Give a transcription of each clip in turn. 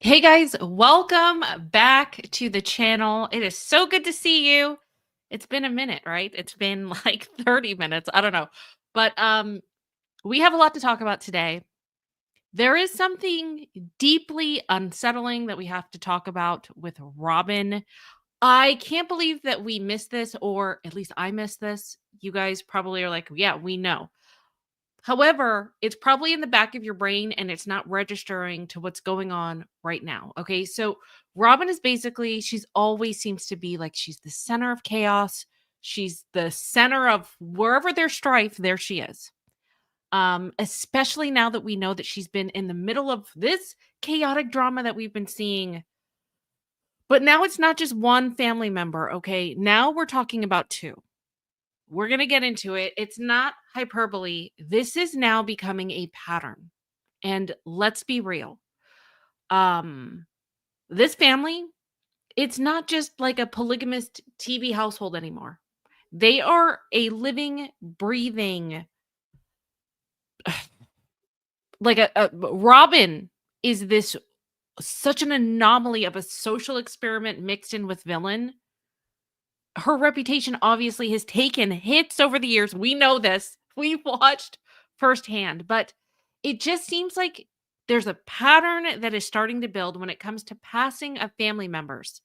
Hey guys, welcome back to the channel. It is so good to see you. It's been a minute, right? It's been like 30 minutes. I don't know. But we have a lot to talk about today. There is something deeply unsettling that we have to talk about with Robyn. I can't believe that we missed this, or at least I missed this. You guys probably are like, yeah, we know. However, it's probably in the back of your brain and it's not registering to what's going on right now. Okay. So Robyn is basically, she's always seems to be like she's the center of chaos. She's the center of wherever there's strife, there she is. Especially now that we know that she's been in the middle of this chaotic drama that we've been seeing. But now it's not just one family member. Okay. Now we're talking about two. We're going to get into it. It's not hyperbole. This is now becoming a pattern. And let's be real. Um this family, it's not just like a polygamist TV household anymore. They are a living, breathing like a Robyn is this such an anomaly of a social experiment mixed in with villain. Her reputation obviously has taken hits over the years. We know this. We've watched firsthand, but it just seems like there's a pattern that is starting to build when it comes to passing of family members,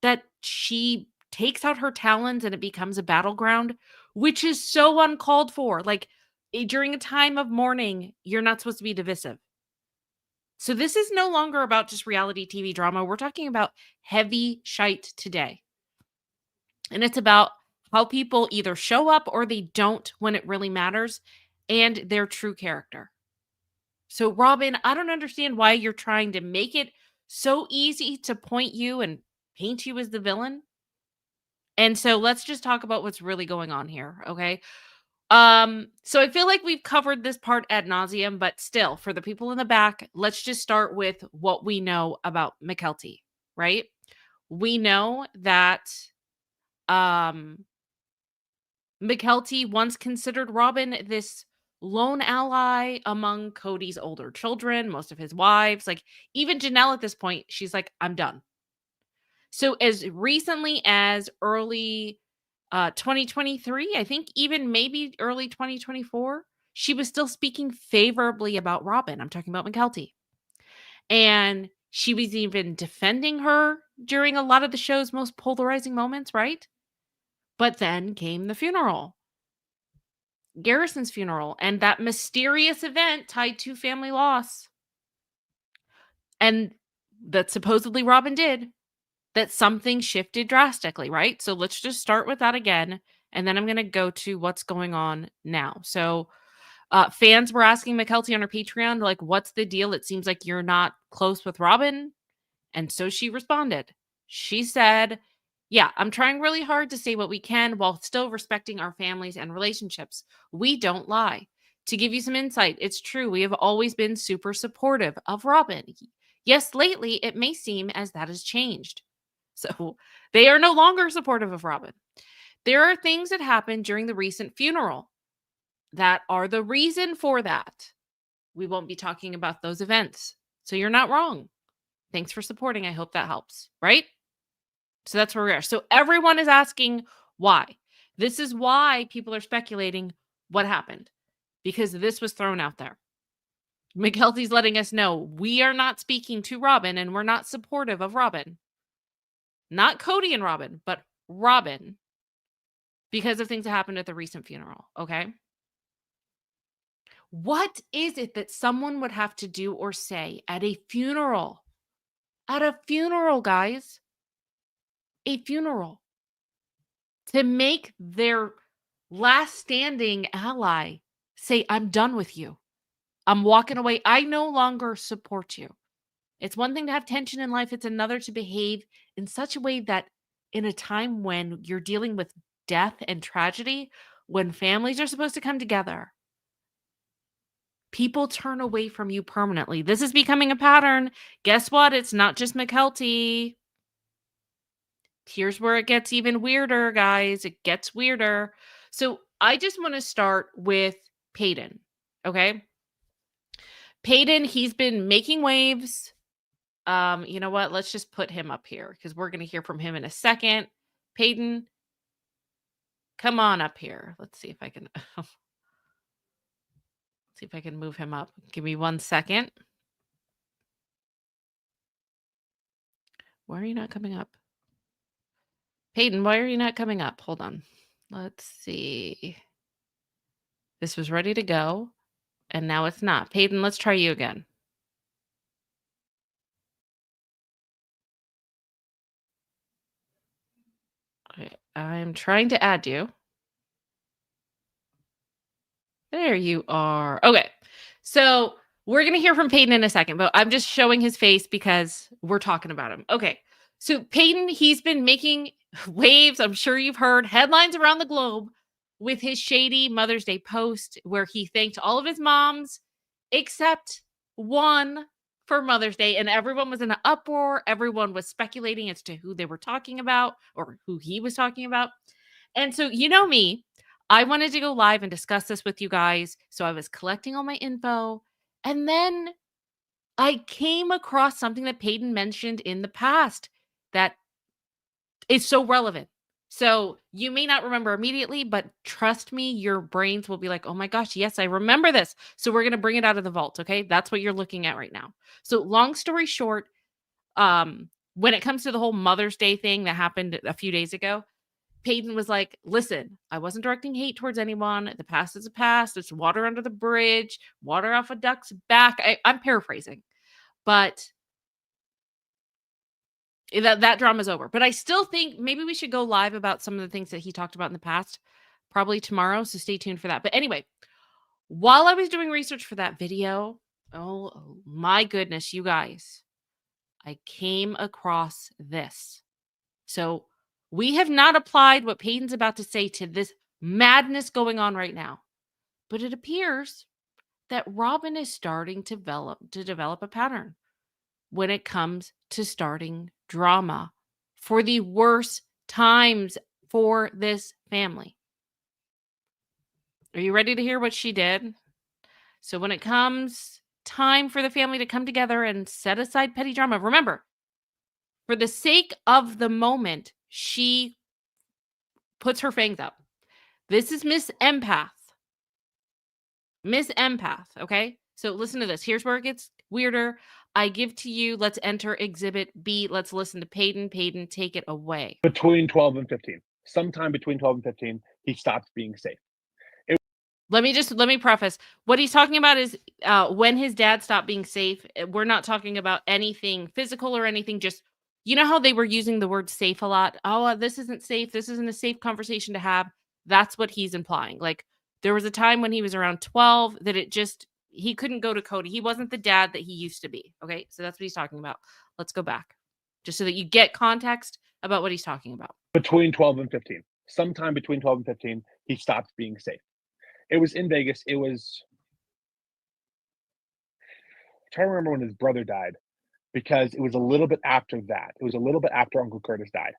that she takes out her talons and it becomes a battleground, which is so uncalled for. Like during a time of mourning, you're not supposed to be divisive. So this is no longer about just reality TV drama. We're talking about heavy shite today. And it's about how people either show up or they don't when it really matters, and their true character. So, Robyn, I don't understand why you're trying to make it so easy to point you and paint you as the villain. And so let's just talk about what's really going on here, okay? So I feel like we've covered this part ad nauseum, but still, for the people in the back, let's just start with what we know about Mykelti, right? We know that um Mykelti once considered Robyn this lone ally among Cody's older children, most of his wives. Like, even Janelle at this point, she's like, I'm done. So, as recently as early 2023, I think even maybe early 2024, she was still speaking favorably about Robyn. I'm talking about Mykelti. And she was even defending her during a lot of the show's most polarizing moments, right? But then came the funeral. Garrison's funeral and that mysterious event tied to family loss, and that supposedly Robyn did, that something shifted drastically, right? So let's just start with that again, and then I'm going to go to what's going on now. So fans were asking Mykelti on her Patreon, like, what's the deal? It seems like you're not close with Robyn. And so she responded. She said, yeah, I'm trying really hard to say what we can while still respecting our families and relationships. We don't lie. To give you some insight, it's true. We have always been super supportive of Robyn. Yes, lately it may seem as that has changed. So they are no longer supportive of Robyn. There are things that happened during the recent funeral that are the reason for that. We won't be talking about those events. So you're not wrong. Thanks for supporting. I hope that helps, right? So that's where we are. So everyone is asking why. This is why people are speculating what happened, because this was thrown out there. Mykelti's letting us know we are not speaking to Robyn and we're not supportive of Robyn. Not Cody and Robyn, but Robyn, because of things that happened at the recent funeral. Okay. What is it that someone would have to do or say at a funeral? At a funeral, guys. A funeral. To make their last standing ally say, I'm done with you. I'm walking away. I no longer support you. It's one thing to have tension in life, it's another to behave in such a way that in a time when you're dealing with death and tragedy, when families are supposed to come together, people turn away from you permanently. This is becoming a pattern. Guess what? It's not just Mykelti. Here's where it gets even weirder, guys. It gets weirder. So I just want to start with Paedon. Okay. Paedon, he's been making waves. You know what? Let's just put him up here because we're going to hear from him in a second. Paedon, come on up here. Let's see if I can see if I can move him up. Give me 1 second. Why are you not coming up? Paedon, why are you not coming up? Hold on. Let's see. This was ready to go, and now it's not. Paedon, let's try you again. Okay, I'm trying to add you. There you are. Okay. So we're going to hear from Paedon in a second, but I'm just showing his face because we're talking about him. Okay. So Paedon, he's been making waves. I'm sure you've heard headlines around the globe with his shady Mother's Day post where he thanked all of his moms except one for Mother's Day. And everyone was in an uproar. Everyone was speculating as to who they were talking about or who he was talking about. And so, you know me, I wanted to go live and discuss this with you guys. So I was collecting all my info. And then I came across something that Paedon mentioned in the past that is so relevant. So you may not remember immediately, but trust me, your brains will be like, oh my gosh, yes, I remember this. So we're going to bring it out of the vault. Okay. That's what you're looking at right now. So long story short, when it comes to the whole Mother's Day thing that happened a few days ago, Paedon was like, listen, I wasn't directing hate towards anyone. The past is a past. It's water under the bridge, water off a duck's back. I'm paraphrasing, but that drama's over. But I still think maybe we should go live about some of the things that he talked about in the past, probably tomorrow. So stay tuned for that. But anyway, while I was doing research for that video, oh my goodness, you guys, I came across this. So we have not applied what Paedon's about to say to this madness going on right now. But it appears that Robyn is starting to develop a pattern when it comes to starting drama for the worst times for this family. Are you ready to hear what she did? So when it comes time for the family to come together and set aside petty drama, remember, for the sake of the moment, she puts her fangs out. This is Miss Empath. Miss Empath, okay? So listen to this. Here's where it gets weirder. I give to you, let's enter Exhibit B. Let's listen to Paedon. Paedon, take it away. Between 12 and 15. Sometime between 12 and 15, he stopped being safe. Let me preface. What he's talking about is when his dad stopped being safe. We're not talking about anything physical or anything. Just, you know how they were using the word safe a lot? Oh, this isn't safe. This isn't a safe conversation to have. That's what he's implying. Like, there was a time when he was around 12 that he couldn't go to Cody. He wasn't the dad that he used to be. Okay. So that's what he's talking about. Let's go back just so that you get context about what he's talking about. Between 12 and 15. Sometime between 12 and 15, he stopped being safe. It was in Vegas. I'm trying to remember when his brother died because it was a little bit after that. It was a little bit after Uncle Curtis died.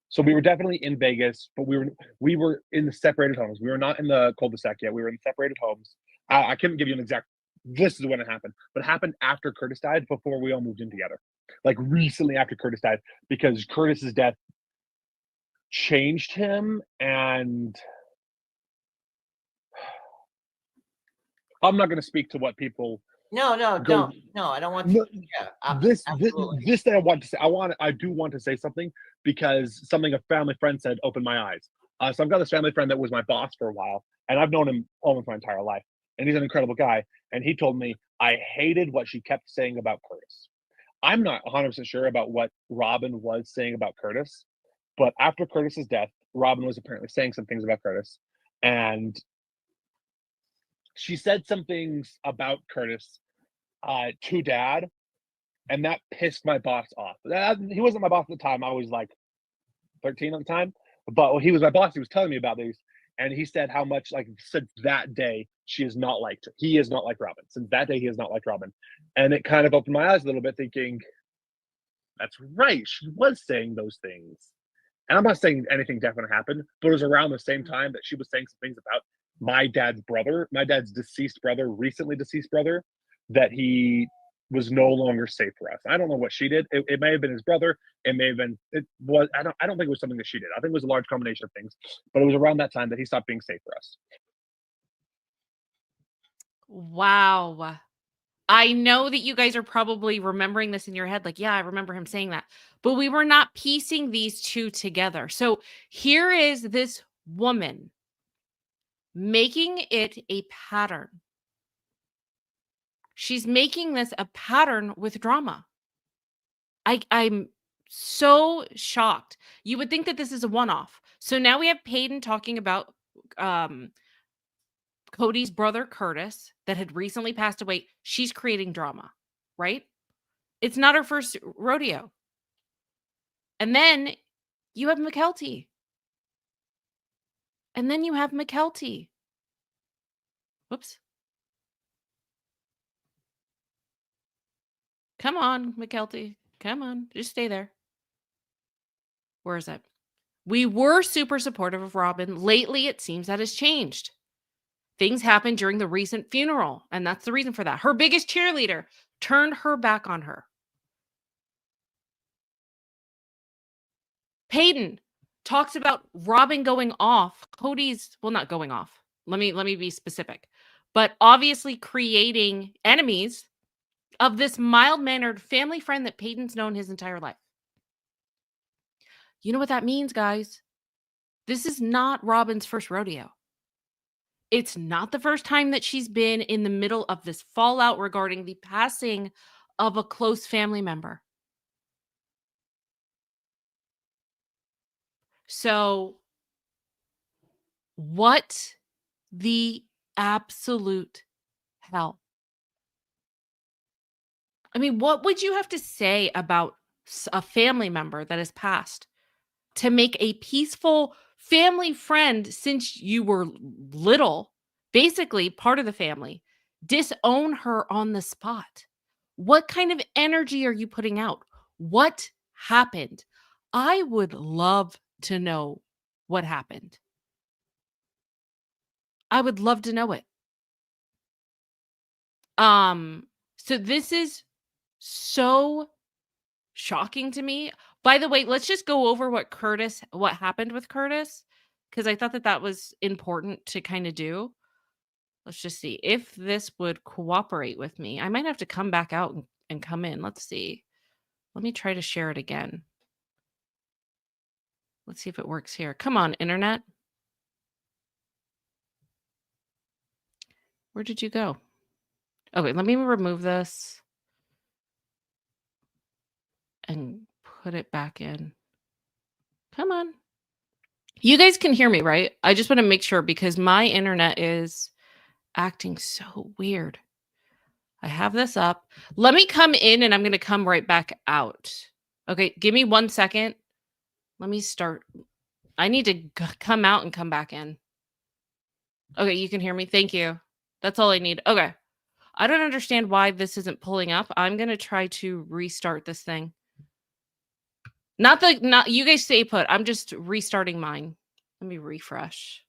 So we were definitely in Vegas, but we were in the separated homes. We were not in the cul-de-sac yet. We were in separated homes. I couldn't give you an exact, this is when it happened, but it happened after Curtis died, before we all moved in together. Like recently after Curtis died, because Curtis's death changed him, and I'm not going to speak to what people. No, don't. No, I don't want to. Yeah, this thing I want to say. I do want to say something, because something a family friend said opened my eyes. So I've got this family friend that was my boss for a while, and I've known him almost my entire life, and he's an incredible guy. And he told me, I hated what she kept saying about Curtis. I'm not 100% sure about what Robyn was saying about Curtis, but after Curtis's death, Robyn was apparently saying some things about Curtis, and she said some things about Curtis to Dad, and that pissed my boss off. He wasn't my boss at the time. I was like 13 at the time, but when he was my boss, he was telling me about these, and he said how much, like, since that day, he is not like Robyn. Since that day, he has not liked Robyn. And it kind of opened my eyes a little bit, thinking, that's right, she was saying those things. And I'm not saying anything definitely happened, but it was around the same time that she was saying some things about my dad's brother, my dad's recently deceased brother, that he was no longer safe for us. I don't know what she did. It may have been his brother. It may have been, it was, I don't think it was something that she did. I think it was a large combination of things, but it was around that time that he stopped being safe for us. Wow. I know that you guys are probably remembering this in your head, like, yeah, I remember him saying that, but we were not piecing these two together. So here is this woman making it a pattern. She's making this a pattern with drama. I'm so shocked. You would think that this is a one-off. So now we have Paedon talking about Cody's brother Curtis that had recently passed away. She's creating drama, right? It's not her first rodeo. And then you have Mykelti. And then you have Mykelti. Whoops. Come on, Mykelti. Come on. Just stay there. Where is it? We were super supportive of Robyn. Lately, it seems that has changed. Things happened during the recent funeral, and that's the reason for that. Her biggest cheerleader turned her back on her. Paedon talks about Robyn going off. Cody's, well, not going off. Let me be specific. But obviously creating enemies of this mild-mannered family friend that Paedon's known his entire life. You know what that means, guys? This is not Robyn's first rodeo. It's not the first time that she's been in the middle of this fallout regarding the passing of a close family member. So, what the absolute hell? I mean, what would you have to say about a family member that has passed to make a peaceful family friend since you were little, basically part of the family, disown her on the spot? What kind of energy are you putting out? What happened? I would love to know what happened. I would love to know it. So this is so shocking to me. By the way, let's just go over what happened with Curtis, because I thought that that was important to kind of do. Let's just see if this would cooperate with me. I might have to come back out and come in. Let's see. Let me try to share it again. Let's see if it works here. Come on, internet. Where did you go? Okay, let me remove this and put it back in. Come on. You guys can hear me, right? I just want to make sure because my internet is acting so weird. I have this up. Let me come in and I'm going to come right back out. Okay, give me 1 second. Let me start. I need to come out and come back in. Okay, you can hear me. Thank you. That's all I need. Okay. I don't understand why this isn't pulling up. I'm going to try to restart this thing. Not you guys stay put. I'm just restarting mine. Let me refresh.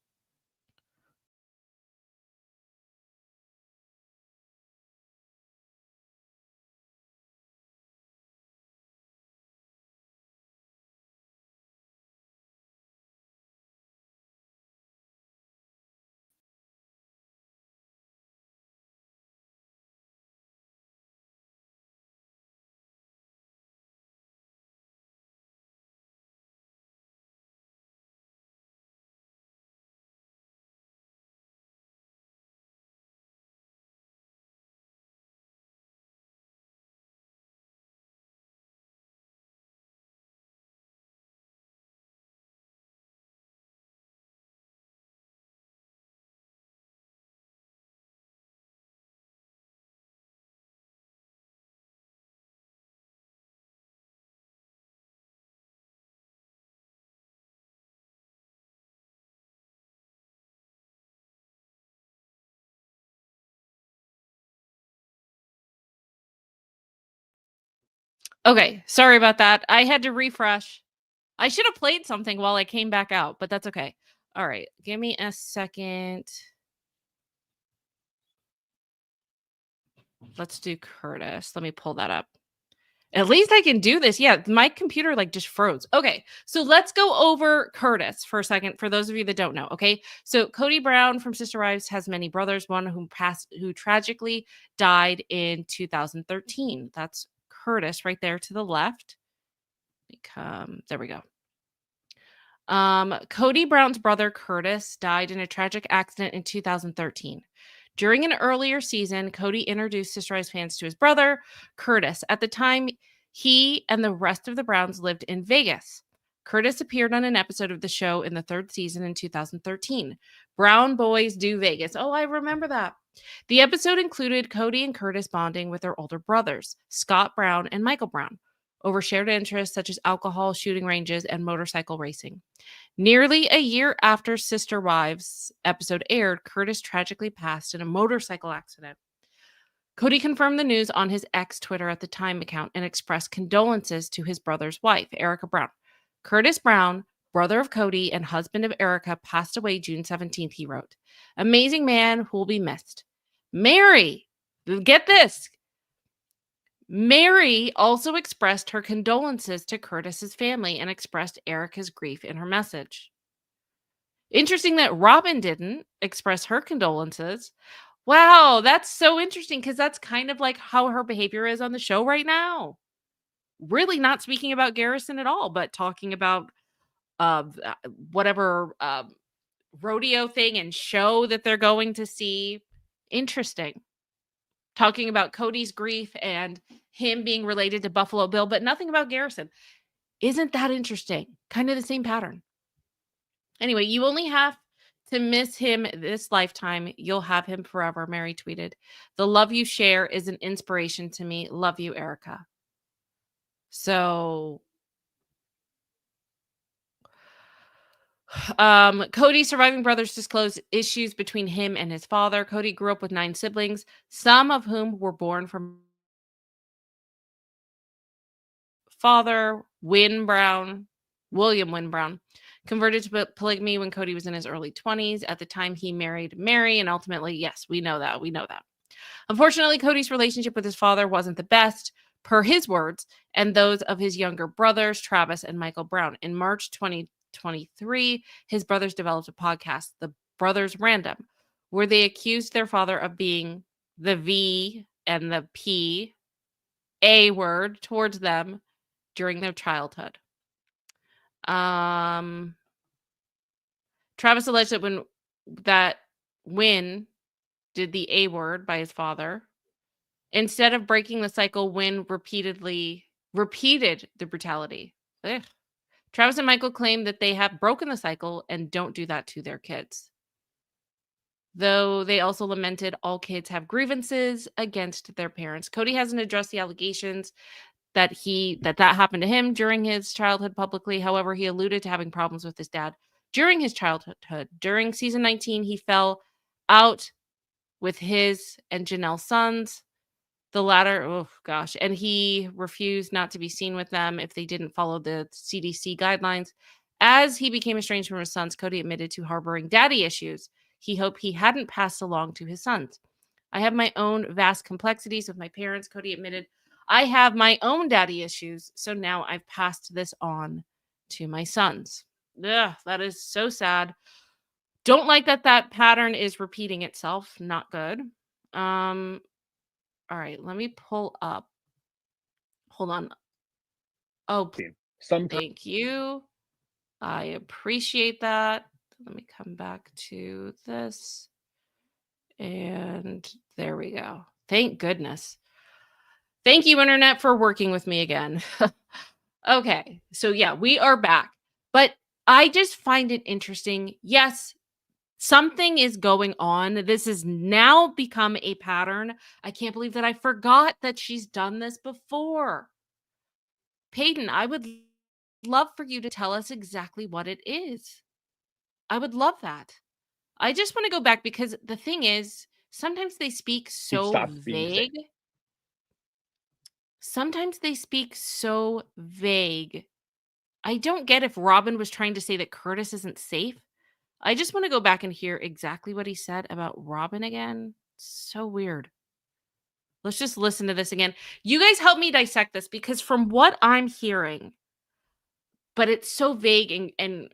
Okay, sorry about that. I had to refresh. I should have played something while I came back out, but that's okay. All right, give me a second. let's do Curtis. Let me pull that up. At least I can do this. Yeah, my computer like just froze. Okay, so let's go over Curtis for a second for those of you that don't know, okay? So Cody Brown from Sister Wives has many brothers, one who tragically died in 2013. That's Curtis right there to the left. There we go. Cody Brown's brother Curtis died in a tragic accident in 2013. During an earlier season, Cody introduced Sister Wives fans to his brother, Curtis. At the time, he and the rest of the Browns lived in Vegas. Curtis appeared on an episode of the show in the 3rd season in 2013. Brown Boys Do Vegas. Oh, I remember that. The episode included Cody and Curtis bonding with their older brothers, Scott Brown and Michael Brown, over shared interests such as alcohol, shooting ranges, and motorcycle racing. Nearly a year after Sister Wives episode aired, Curtis tragically passed in a motorcycle accident. Cody confirmed the news on his ex-Twitter at the time account and expressed condolences to his brother's wife, Erica Brown. Curtis Brown, brother of Cody and husband of Erica, passed away June 17th, he wrote. Amazing man who will be missed. Mary, get this. Mary also expressed her condolences to Curtis's family and expressed Erica's grief in her message. Interesting that Robyn didn't express her condolences. Wow, that's so interesting because that's kind of like how her behavior is on the show right now. Really not speaking about Garrison at all, but talking about whatever rodeo thing and show that they're going to see. Interesting. Talking about Cody's grief and him being related to Buffalo Bill, but nothing about Garrison. Isn't that interesting? Kind of the same pattern. Anyway, you only have to miss him this lifetime. You'll have him forever, Mary tweeted. The love you share is an inspiration to me. Love you, Erica. So Cody's surviving brothers disclosed issues between him and his father. Cody grew up with 9 siblings, some of whom were born from father, William Wynn Brown, converted to polygamy when Cody was in his early 20s. At the time, he married Mary, and ultimately, yes, we know that. Unfortunately, Cody's relationship with his father wasn't the best, per his words, and those of his younger brothers, Travis and Michael Brown. In March 2023, his brothers developed a podcast, The Brothers Random, where they accused their father of being the V and the P, A word, towards them during their childhood. Travis alleged that Wynn did the A word by his father. Instead of breaking the cycle, Wynn repeated the brutality. Ugh. Travis and Michael claim that they have broken the cycle and don't do that to their kids. Though they also lamented all kids have grievances against their parents. Cody hasn't addressed the allegations that happened to him during his childhood publicly. However, he alluded to having problems with his dad during his childhood. During season 19, he fell out with his and Janelle's sons. The latter, oh gosh, and he refused not to be seen with them if they didn't follow the CDC guidelines. As he became estranged from his sons, Cody admitted to harboring daddy issues he hoped he hadn't passed along to his sons. I have my own vast complexities with my parents, Cody admitted. I have my own daddy issues, so now I've passed this on to my sons. Ugh, that is so sad. Don't like that pattern is repeating itself. Not good. All right, let me pull up. Hold on. Oh, thank you. I appreciate that. Let me come back to this. And there we go. Thank goodness. Thank you, Internet, for working with me again. Okay, so yeah, we are back. But I just find it interesting. Yes, something is going on. This has now become a pattern. I can't believe that I forgot that she's done this before. Paedon, I would love for you to tell us exactly what it is. I would love that. I just want to go back because the thing is, sometimes they speak so vague. Sometimes they speak so vague. I don't get if Robyn was trying to say that Curtis isn't safe. I just want to go back and hear exactly what he said about Robyn again. So weird. Let's just listen to this again. You guys help me dissect this because from what I'm hearing, but it's so vague and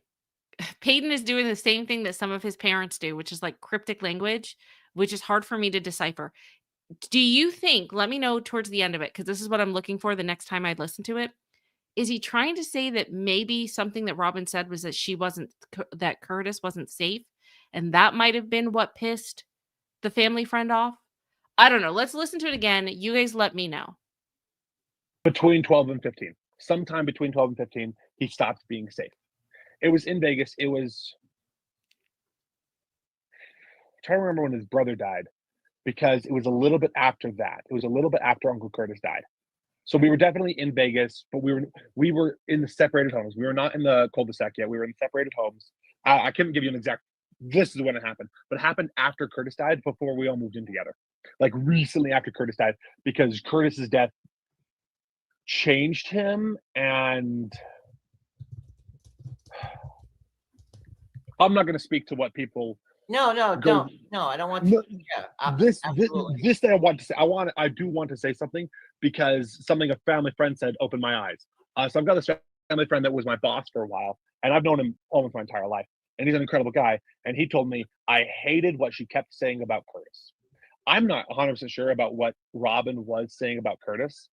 Paedon is doing the same thing that some of his parents do, which is like cryptic language, which is hard for me to decipher. Do you think, let me know towards the end of it, because this is what I'm looking for the next time I listen to it. Is he trying to say that maybe something that Robyn said was that that Curtis wasn't safe? And that might have been what pissed the family friend off? I don't know. Let's listen to it again. You guys let me know. Between 12 and 15. Sometime between 12 and 15, he stopped being safe. It was in Vegas. I'm trying to remember when his brother died because it was a little bit after that. It was a little bit after Uncle Curtis died. So we were definitely in Vegas, but we were in the separated homes. We were not in the cul-de-sac yet. We were in separated homes. I couldn't give you an exact, this is when it happened, but it happened after Curtis died, before we all moved in together. Like recently after Curtis died, because Curtis's death changed him, and I'm not going to speak to what people. No, Go- don't. No, I don't want No, to. Yeah, this absolutely. this thing I want to say. I do want to say something because something a family friend said opened my eyes. So I've got this family friend that was my boss for a while, and I've known him almost my entire life, and he's an incredible guy. And he told me I hated what she kept saying about Curtis. I'm not 100% sure about what Robyn was saying about Curtis.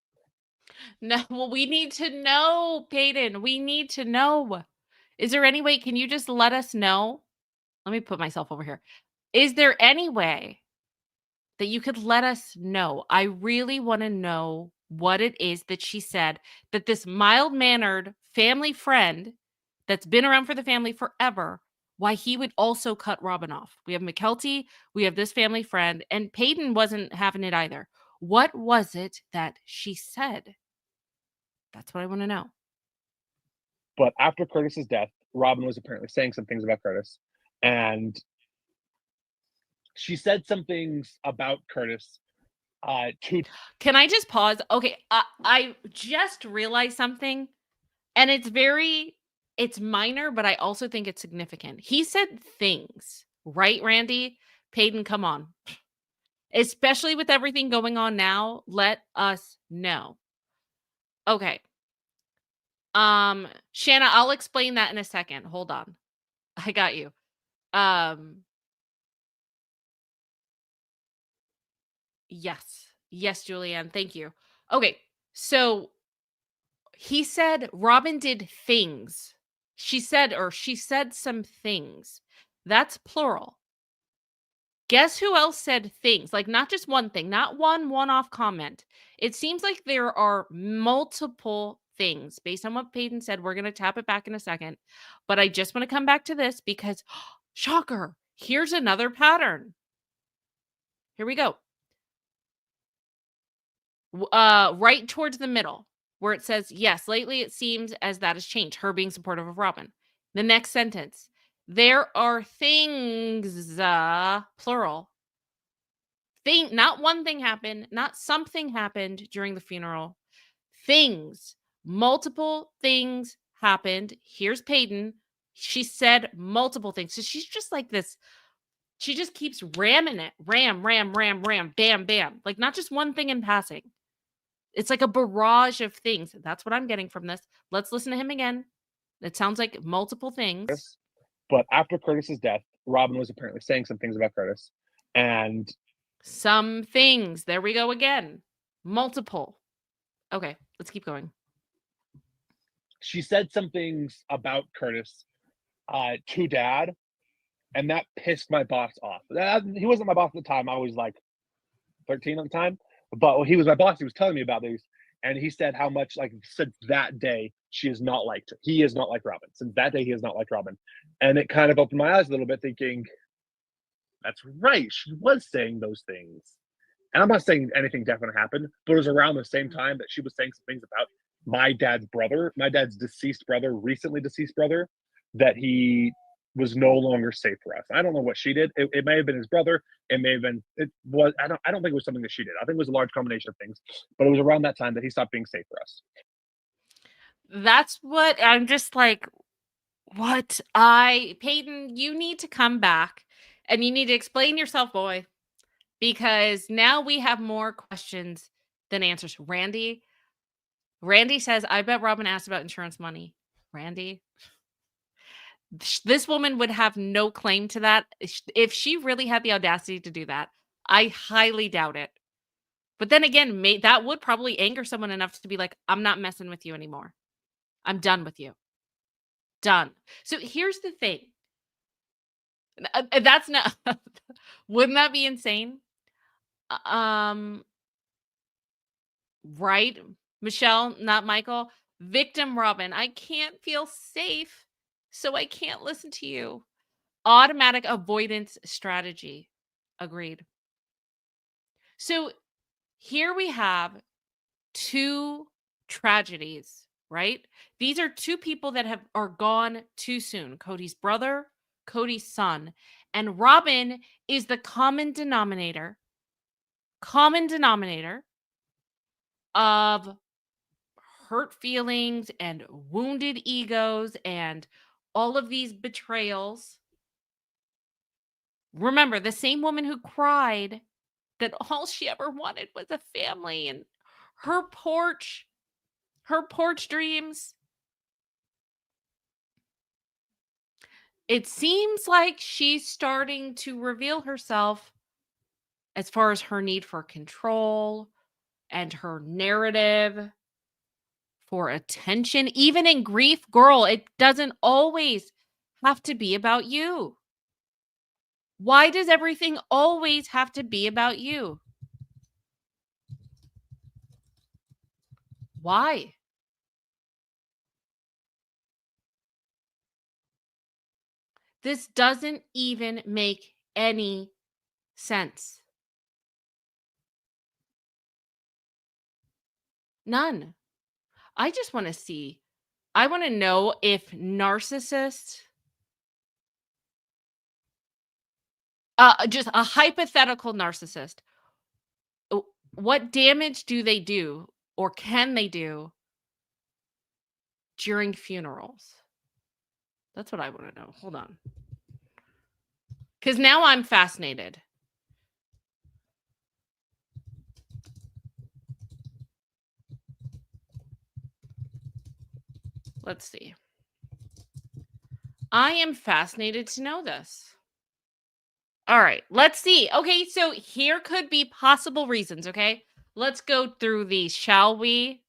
No, well, we need to know, Paedon. We need to know. Is there any way? Can you just let us know? Let me put myself over here. Is there any way that you could let us know? I really want to know what it is that she said that this mild-mannered family friend that's been around for the family forever, why he would also cut Robyn off. We have Mykelti, we have this family friend, and Paedon wasn't having it either. What was it that she said? That's what I want to know. But after Curtis's death, Robyn was apparently saying some things about Curtis, and she said some things about Curtis to. Can I just pause? Okay, I just realized something, and it's minor, but I also think it's significant. He said things, right, Randy? Paedon, come on. Especially with everything going on now, let us know. Okay. Shanna, I'll explain that in a second. Hold on. I got you. Yes. Yes, Julianne. Thank you. Okay. So he said Robyn did things. She said some things. That's plural. Guess who else said things? Like not just one thing, not one-off comment. It seems like there are multiple things based on what Paedon said. We're going to tap it back in a second. But I just want to come back to this because shocker, here's another pattern. Here we go. Right towards the middle where it says, yes, lately it seems as that has changed, her being supportive of Robyn. The next sentence, there are things, plural. Not one thing happened, not something happened during the funeral. Things, multiple things happened. Here's Paedon. She said multiple things. So she's just like this. She just keeps ramming it. Ram, bam, bam. Like not just one thing in passing. It's like a barrage of things. That's what I'm getting from this. Let's listen to him again. It sounds like multiple things. But after Curtis's death, Robyn was apparently saying some things about Curtis, and some things. There we go again. Multiple. Okay, let's keep going. She said some things about Curtis to Dad, and that pissed my boss off. He wasn't my boss at the time. I was like 13 at the time, but he was my boss. He was telling me about these, and he said how much, like, since that day, she is not liked her. He is not like Robyn. Since that day, he has not liked Robyn. And it kind of opened my eyes a little bit, thinking, that's right, she was saying those things. And I'm not saying anything definitely happened, but it was around the same time that she was saying some things about my dad's brother, my dad's deceased brother, recently deceased brother, that he was no longer safe for us. I don't know what she did. It may have been his brother. It may have been, it was, I don't think it was something that she did. I think it was a large combination of things, but it was around that time that he stopped being safe for us. That's what I'm just like, Paedon, you need to come back and you need to explain yourself, boy, because now we have more questions than answers. Randy says, I bet Robyn asked about insurance money. Randy, this woman would have no claim to that. If she really had the audacity to do that, I highly doubt it. But then again, that would probably anger someone enough to be like, I'm not messing with you anymore. I'm done with you. Done. So here's the thing. That's not, wouldn't that be insane? Right? Michelle, not Michael. Victim Robyn, I can't feel safe, so I can't listen to you. Automatic avoidance strategy. Agreed. So here we have two tragedies, right? These are two people that are gone too soon. Cody's brother, Cody's son, and Robyn is the common denominator of hurt feelings and wounded egos and all of these betrayals. Remember, the same woman who cried that all she ever wanted was a family and her porch dreams. It seems like she's starting to reveal herself as far as her need for control and her narrative for attention. Even in grief, girl, it doesn't always have to be about you. Why does everything always have to be about you? Why? This doesn't even make any sense. None. I just want to see. I want to know if narcissists, just a hypothetical narcissist, what damage do they do or can they do during funerals? That's what I want to know. Hold on. Because now I'm fascinated. Let's see. I am fascinated to know this. All right, let's see. Okay, so here could be possible reasons, okay? Let's go through these, shall we?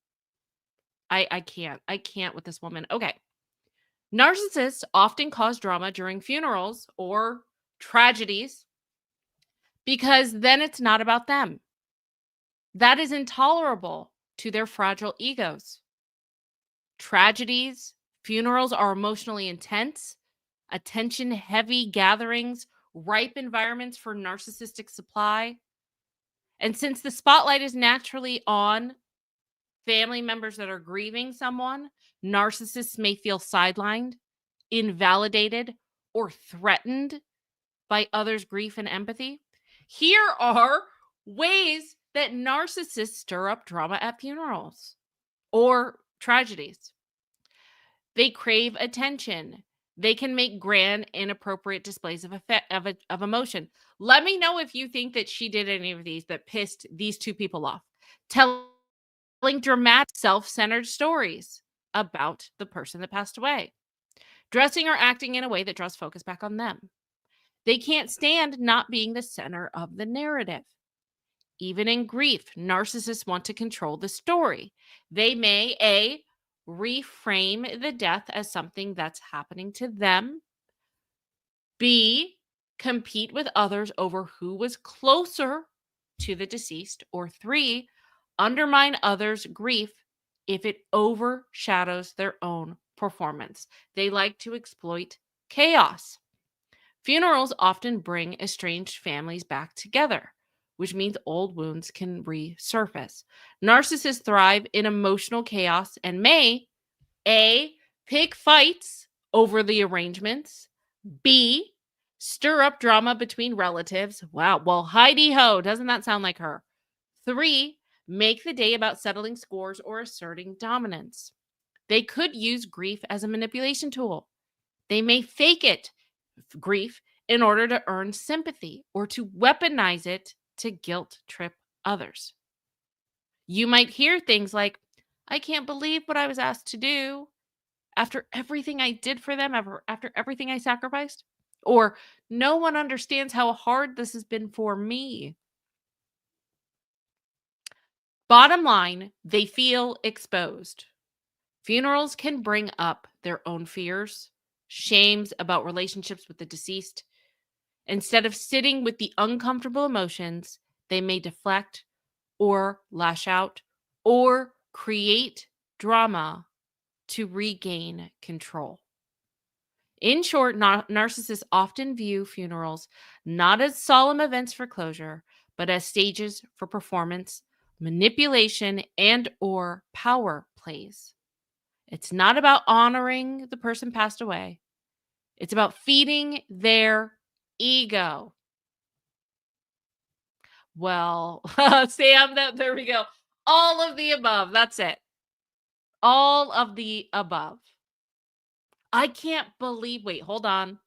I can't with this woman. Okay. Narcissists often cause drama during funerals or tragedies because then it's not about them. That is intolerable to their fragile egos. Tragedies, funerals are emotionally intense, attention-heavy gatherings, ripe environments for narcissistic supply. And since the spotlight is naturally on family members that are grieving someone, narcissists may feel sidelined, invalidated, or threatened by others' grief and empathy. Here are ways that narcissists stir up drama at funerals or tragedies. They crave attention. They can make grand, inappropriate displays of emotion. Let me know if you think that she did any of these that pissed these two people off. Telling dramatic, self-centered stories about the person that passed away. Dressing or acting in a way that draws focus back on them. They can't stand not being the center of the narrative. Even in grief, narcissists want to control the story. They may, A, reframe the death as something that's happening to them. B, compete with others over who was closer to the deceased. Or 3, undermine others' grief if it overshadows their own performance. They like to exploit chaos. Funerals often bring estranged families back together, which means old wounds can resurface. Narcissists thrive in emotional chaos and may A, pick fights over the arrangements, B, stir up drama between relatives. Wow, well, Heidi-ho, doesn't that sound like her? 3, make the day about settling scores or asserting dominance. They could use grief as a manipulation tool. They may fake it, grief, in order to earn sympathy or to weaponize it to guilt trip others. You might hear things like, I can't believe what I was asked to do after everything I did for them, after everything I sacrificed. Or, no one understands how hard this has been for me. Bottom line, they feel exposed. Funerals can bring up their own fears, shames about relationships with the deceased. Instead of sitting with the uncomfortable emotions, they may deflect or lash out or create drama to regain control. In short, narcissists often view funerals not as solemn events for closure, but as stages for performance, manipulation, and or power plays. It's not about honoring the person passed away. It's about feeding their ego. Well, Sam, there we go. All of the above. That's it. All of the above. I can't believe. Wait, hold on.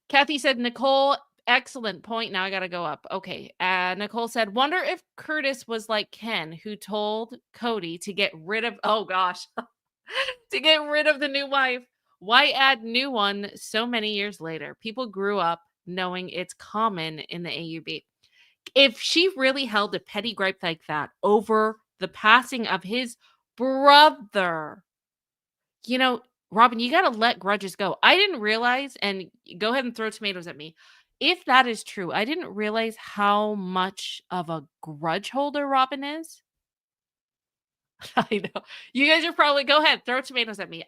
Kathy said, Nicole, excellent point. Now I got to go up. Okay. Nicole said, wonder if Curtis was like Ken, who told Cody to get rid of, oh gosh, to get rid of the new wife. Why add new one so many years later? People grew up knowing it's common in the AUB. If she really held a petty gripe like that over the passing of his brother, Robyn, you got to let grudges go. I didn't realize, and go ahead and throw tomatoes at me. If that is true, I didn't realize how much of a grudge holder Robyn is. I know. You guys are probably, go ahead, throw tomatoes at me.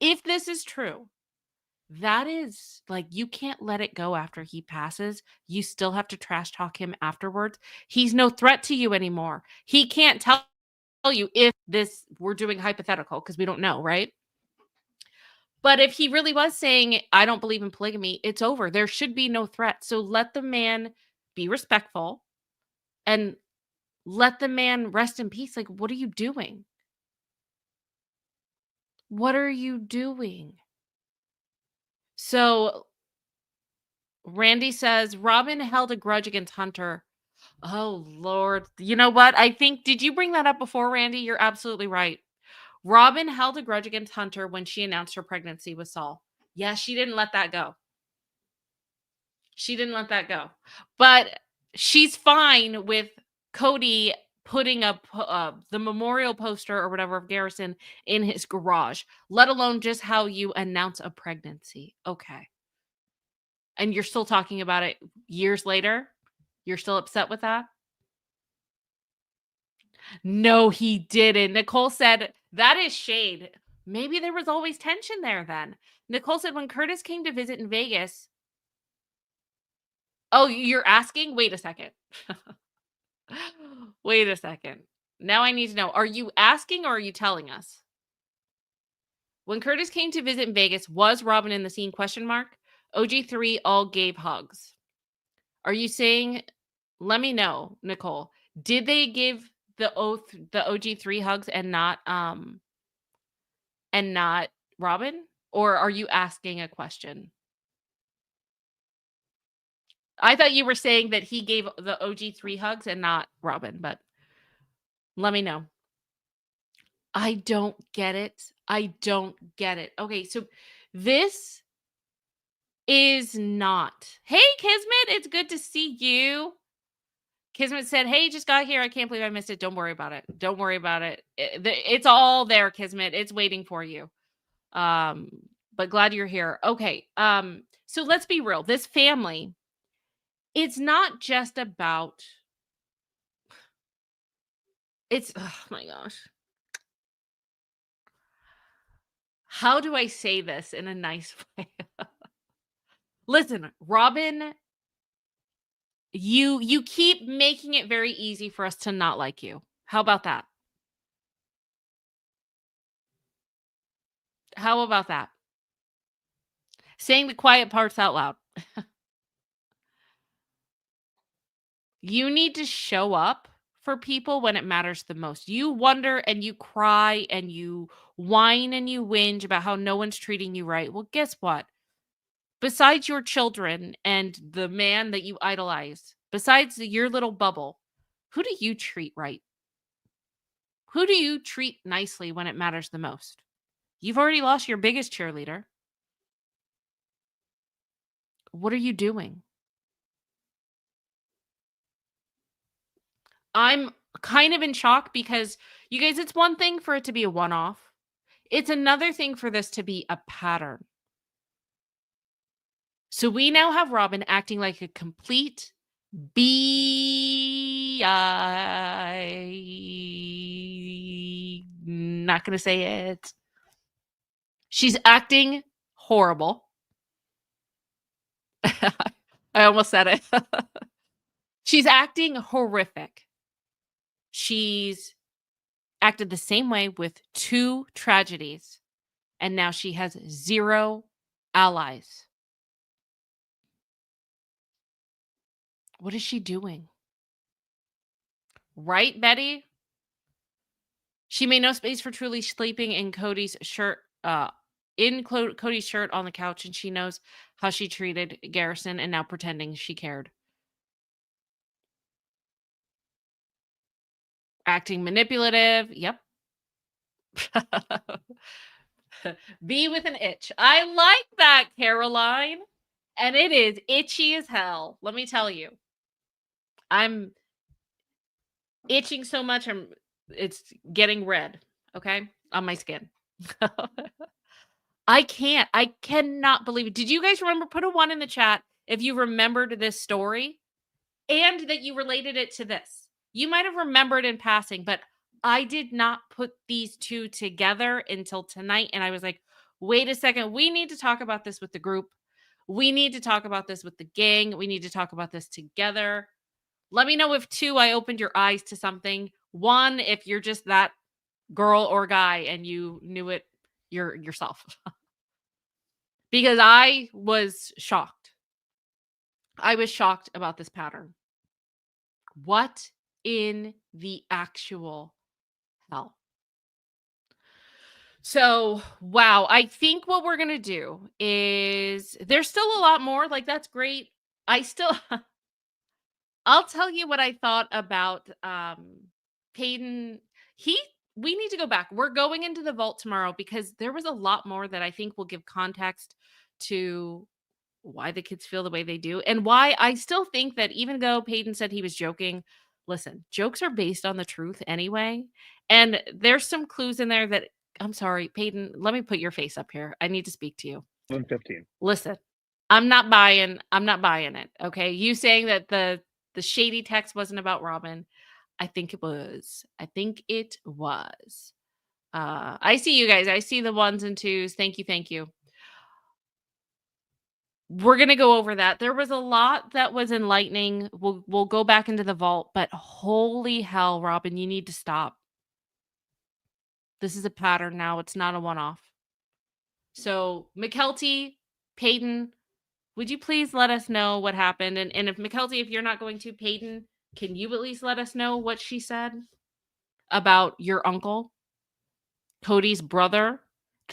If this is true, that is like, you can't let it go after he passes. You still have to trash talk him afterwards. He's no threat to you anymore. He can't tell you if we're doing hypothetical because we don't know, right? But if he really was saying, I don't believe in polygamy, it's over. There should be no threat. So let the man be respectful and let the man rest in peace. Like, what are you doing? What are you doing? So Randy says, Robyn held a grudge against Hunter. Oh, Lord. You know what? Did you bring that up before, Randy? You're absolutely right. Robyn held a grudge against Hunter when she announced her pregnancy with Saul. Yeah, she didn't let that go. She didn't let that go. But she's fine with Cody putting up the memorial poster or whatever of Garrison in his garage, let alone just how you announce a pregnancy. Okay. And you're still talking about it years later? You're still upset with that? No, he didn't. Nicole said, that is shade. Maybe there was always tension there then. Nicole said, when Curtis came to visit in Vegas. Oh, you're asking? Wait a second. Wait a second. Now I need to know. Are you asking or are you telling us? When Curtis came to visit in Vegas, was Robyn in the scene? Question mark. OG3 all gave hugs. Are you saying, let me know, Nicole. Did they give the OG3 hugs and not Robyn? Or are you asking a question? I thought you were saying that he gave the OG3 hugs and not Robyn, but let me know. I don't get it. I don't get it. Okay, so this is not. Hey, Kismet, it's good to see you. Kismet said, hey, just got here. I can't believe I missed it. Don't worry about it. Don't worry about it. It's all there, Kismet. It's waiting for you. But glad you're here. Okay. So let's be real. This family, it's not just about, oh my gosh. How do I say this in a nice way? Listen, Robyn, you keep making it very easy for us to not like you. How about that? How about that? Saying the quiet parts out loud. You need to show up for people when it matters the most. You wonder and you cry and you whine and you whinge about how no one's treating you right. Well, guess what? Besides your children and the man that you idolize, besides your little bubble, who do you treat right? Who do you treat nicely when it matters the most? You've already lost your biggest cheerleader. What are you doing? I'm kind of in shock because you guys, it's one thing for it to be a one off, it's another thing for this to be a pattern. So we now have Robyn acting like a complete not going to say it. She's acting horrible. I almost said it. She's acting horrific. She's acted the same way with 2 tragedies, and now she has 0 allies. What is she doing? Right, Betty? She made no space for truly sleeping in Cody's shirt, Cody's shirt on the couch, and she knows how she treated Garrison and now pretending she cared. Acting manipulative. Yep. Be with an itch. I like that, Caroline. And it is itchy as hell. Let me tell you. I'm itching so much. It's getting red. Okay. On my skin. I cannot believe it. Did you guys remember? Put a 1 in the chat if you remembered this story and that you related it to this. You might have remembered in passing, but I did not put these 2 together until tonight. And I was like, wait a second. We need to talk about this with the group. We need to talk about this with the gang. We need to talk about this together. Let me know if 2, I opened your eyes to something. 1, if you're just that girl or guy and you knew it yourself. Because I was shocked. I was shocked about this pattern. What in the actual hell? So, wow. I think what we're going to do is there's still a lot more. Like, that's great. I'll tell you what I thought about Paedon. We need to go back. We're going into the vault tomorrow because there was a lot more that I think will give context to why the kids feel the way they do and why I still think that even though Paedon said he was joking, listen, jokes are based on the truth anyway. And there's some clues in there that I'm sorry, Paedon, let me put your face up here. I need to speak to you. 15. Listen, I'm not buying it. Okay. You saying that the shady text wasn't about Robyn. I think it was. I see you guys. I see the 1s and 2s. Thank you. We're going to go over that. There was a lot that was enlightening. We'll go back into the vault, but holy hell, Robyn, you need to stop. This is a pattern now. It's not a one-off. So, Mykelti, Paedon, would you please let us know what happened? And if Mykelti, if you're not going to, Paedon, can you at least let us know what she said about your uncle, Cody's brother,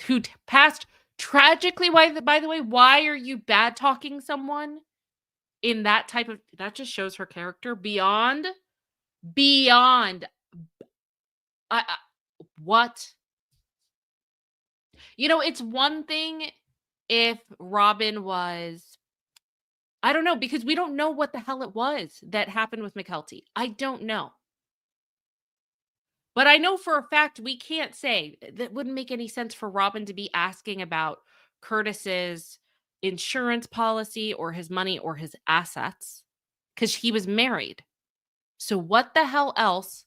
who passed tragically? By the way, why are you bad talking someone in that type of, that just shows her character beyond what? It's one thing if Robyn was, I don't know, because we don't know what the hell it was that happened with Mykelti. I don't know. But I know for a fact we can't say that wouldn't make any sense for Robyn to be asking about Curtis's insurance policy or his money or his assets because he was married. So what the hell else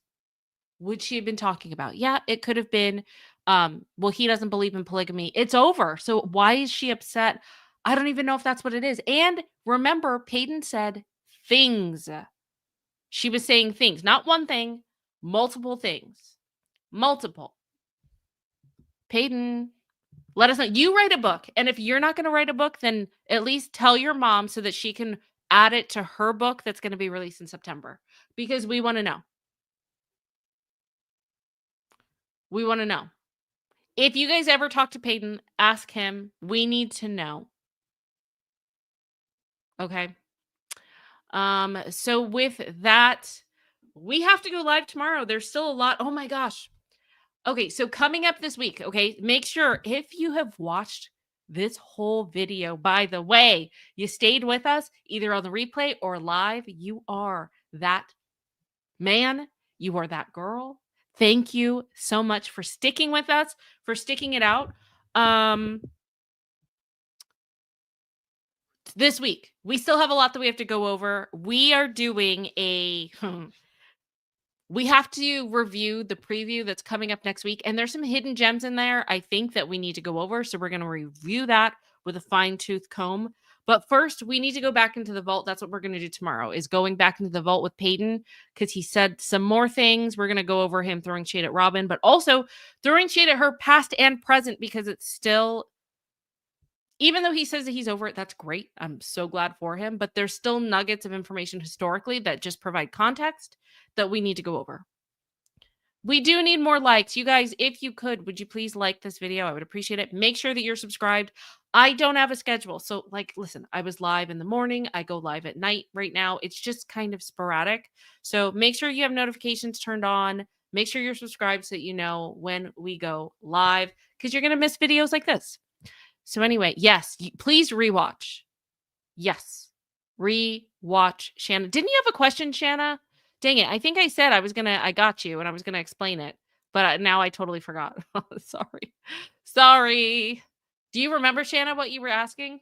would she have been talking about? Yeah, it could have been, well, he doesn't believe in polygamy. It's over. So why is she upset? I don't even know if that's what it is. And remember, Paedon said things. She was saying things, not one thing, multiple things. Multiple. Paedon, let us know. You write a book. And if you're not going to write a book, then at least tell your mom so that she can add it to her book that's going to be released in September. Because we want to know. We want to know. If you guys ever talk to Paedon, ask him. We need to know. Okay. So with that, we have to go live tomorrow. There's still a lot. Oh my gosh. Okay, so coming up this week, okay, make sure if you have watched this whole video, by the way, you stayed with us either on the replay or live, you are that man, you are that girl. Thank you so much for sticking with us, for sticking it out. This week, we still have a lot that we have to go over. We are doing a we have to review the preview that's coming up next week, and there's some hidden gems in there I think that we need to go over, so we're going to review that with a fine-tooth comb. But first, we need to go back into the vault. That's what we're going to do tomorrow, is going back into the vault with Paedon, because he said some more things. We're going to go over him throwing shade at Robyn, but also throwing shade at her past and present, because it's still, even though he says that he's over it, that's great. I'm so glad for him. But there's still nuggets of information historically that just provide context that we need to go over. We do need more likes. You guys, if you could, would you please like this video? I would appreciate it. Make sure that you're subscribed. I don't have a schedule. So, like, listen, I was live in the morning. I go live at night right now. It's just kind of sporadic. So make sure you have notifications turned on. Make sure you're subscribed so that you know when we go live, because you're going to miss videos like this. So anyway, yes, please rewatch. Yes, rewatch Shanna. Didn't you have a question, Shanna? Dang it. I think I said I got you and I was going to explain it, but now I totally forgot. Sorry. Sorry. Do you remember, Shanna, what you were asking?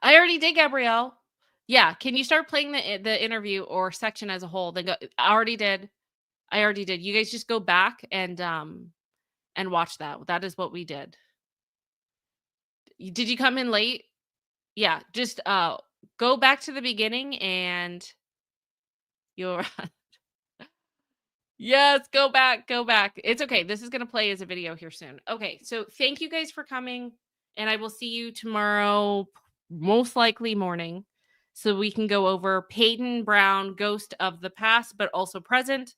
I already did, Gabrielle. Yeah. Can you start playing the interview or section as a whole? Then go. I already did. You guys just go back and watch that. That is what we did. Did you come in late? Yeah, just go back to the beginning and you'll Yes, go back, go back. It's okay. This is going to play as a video here soon. Okay, so thank you guys for coming, and I will see you tomorrow, most likely morning, so we can go over Paedon Brown, Ghost of the Past, but also present,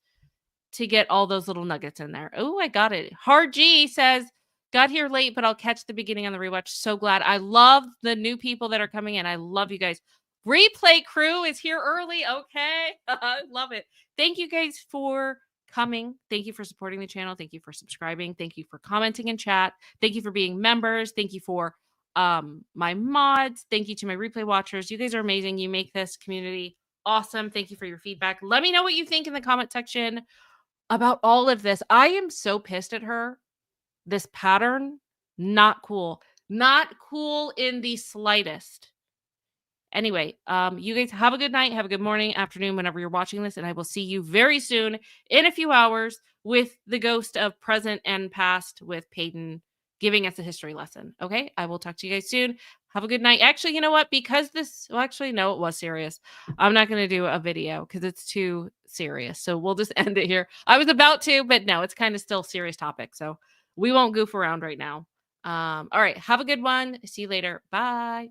to get all those little nuggets in there. Oh, I got it. Hard G says, got here late, but I'll catch the beginning on the rewatch. So glad. I love the new people that are coming in. I love you guys. Replay crew is here early. Okay. I love it. Thank you guys for coming. Thank you for supporting the channel. Thank you for subscribing. Thank you for commenting in chat. Thank you for being members. Thank you for my mods. Thank you to my replay watchers. You guys are amazing. You make this community awesome. Thank you for your feedback. Let me know what you think in the comment section about all of this. I am so pissed at her. This pattern, not cool. Not cool in the slightest. Anyway, you guys have a good night, have a good morning, afternoon, whenever you're watching this, and I will see you very soon in a few hours with the ghost of present and past with Paedon giving us a history lesson. Okay, I will talk to you guys soon. Have a good night. Actually, you know what? Because actually, no, it was serious. I'm not going to do a video because it's too serious. So we'll just end it here. I was about to, but no, it's kind of still serious topic. So we won't goof around right now. All right. Have a good one. See you later. Bye.